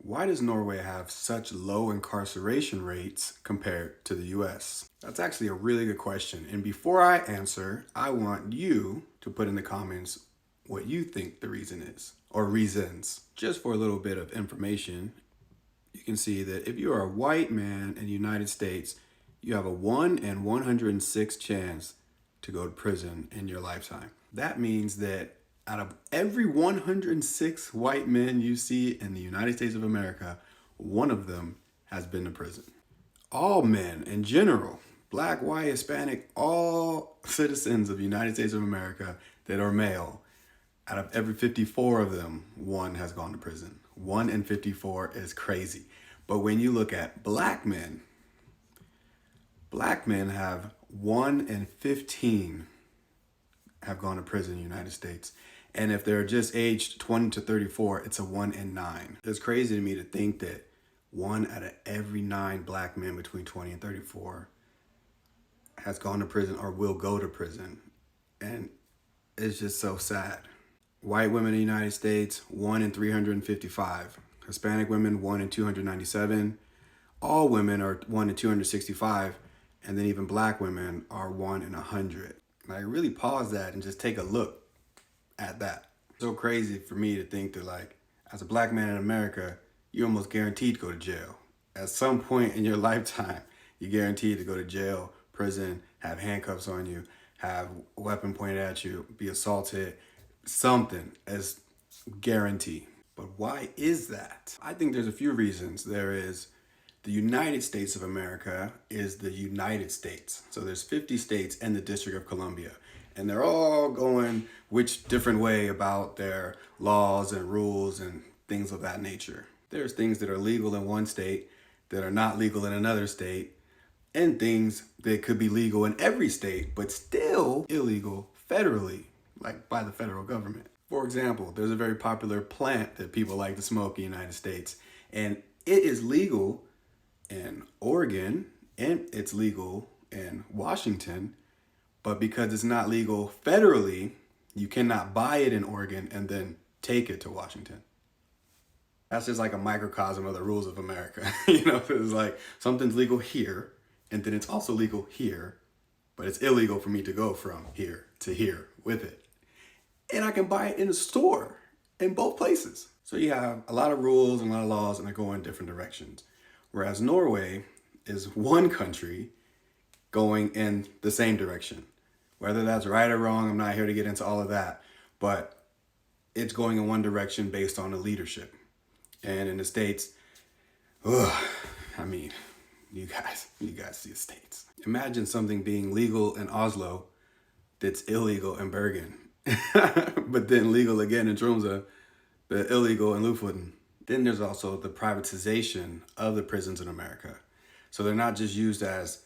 Why does Norway have such low incarceration rates compared to the US? That's actually a really good question. And before I answer, I want you to put in the comments what you think the reason is, or reasons. Just for a little bit of information, you can see that if you are a white man in the United States, you have a 1 in 106 chance to go to prison in your lifetime. That means that out of every 106 white men you see in the United States of America, one of them has been to prison. All men in general, black, white, Hispanic, all citizens of the United States of America that are male, out of every 54 of them, one has gone to prison. 1 in 54 is crazy. But when you look at black men have 1 in 15 have gone to prison in the United States. And if they're just aged 20 to 34, it's a 1 in 9. It's crazy to me to think that 1 out of every 9 black men between 20 and 34 has gone to prison or will go to prison. And it's just so sad. White women in the United States, 1 in 355. Hispanic women, 1 in 297. All women are 1 in 265. And then even black women are 1 in 100. Like, really pause that and just take a look at that. It's so crazy for me to think that, like, as a black man in America, you're almost guaranteed to go to jail. At some point in your lifetime, you're guaranteed to go to jail, prison, have handcuffs on you, have a weapon pointed at you, be assaulted, something as guarantee. But why is that? I think there's a few reasons. There is the United States of America is the United States. So there's 50 states and the District of Columbia. And they're all going which different way about their laws and rules and things of that nature. There's things that are legal in one state that are not legal in another state, and things that could be legal in every state, but still illegal federally, like by the federal government. For example, there's a very popular plant that people like to smoke in the United States, and it is legal in Oregon and it's legal in Washington, but because it's not legal federally, you cannot buy it in Oregon and then take it to Washington. That's just like a microcosm of the rules of America. It's like something's legal here, and then it's also legal here, but it's illegal for me to go from here to here with it. And I can buy it in a store in both places. So you have a lot of rules and a lot of laws, and they go in different directions. Whereas Norway is one country going in the same direction. Whether that's right or wrong, I'm not here to get into all of that, but it's going in one direction based on the leadership. And in the States, you guys see the States. Imagine something being legal in Oslo that's illegal in Bergen, but then legal again in Tromsø, but illegal in Lofoten. Then there's also the privatization of the prisons in America. So they're not just used as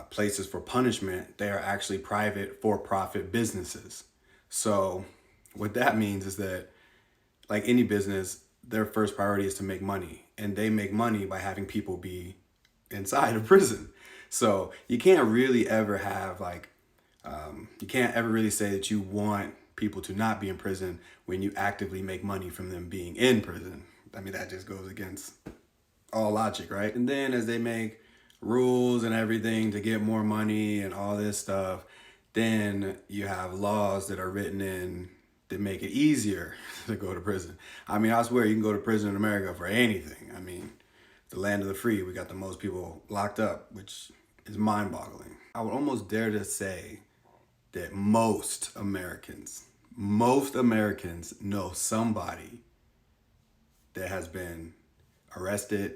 places for punishment, they are actually private for-profit businesses. So what that means is that, like any business, their first priority is to make money, and they make money by having people be inside of prison. So you can't really ever have you can't ever really say that you want people to not be in prison when you actively make money from them being in prison. I mean, that just goes against all logic, right? And then as they make rules and everything to get more money and all this stuff, then you have laws that are written in that make it easier to go to prison. I mean, I swear you can go to prison in America for anything. I mean, the land of the free. We got the most people locked up, which is mind-boggling. I would almost dare to say that most Americans know somebody that has been arrested,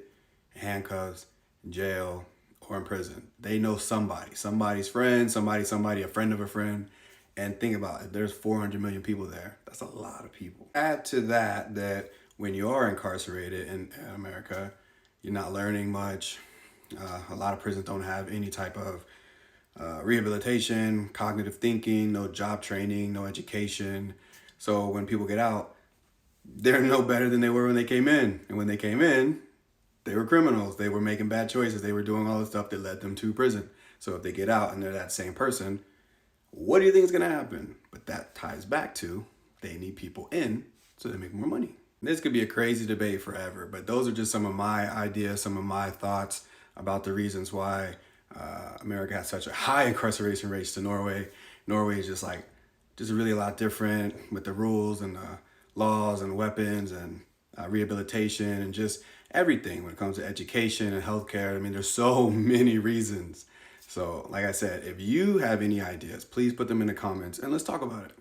handcuffs, jail, or in prison. They know somebody's friend, somebody, a friend of a friend. And think about it, there's 400 million people there. That's a lot of people. Add to that when you are incarcerated in America, you're not learning much. A lot of prisons don't have any type of rehabilitation, cognitive thinking, no job training, no education. So when people get out, they're no better than they were when they came in. And when they came in, they were criminals. They were making bad choices. They were doing all the stuff that led them to prison. So if they get out and they're that same person, what do you think is going to happen? But that ties back to they need people in so they make more money. This could be a crazy debate forever, but those are just some of my ideas, some of my thoughts about the reasons why America has such a high incarceration rates to Norway. Norway is just really a lot different with the rules and the laws and weapons and rehabilitation and just everything when it comes to education and healthcare. I mean, there's so many reasons. So, like I said, if you have any ideas, please put them in the comments and let's talk about it.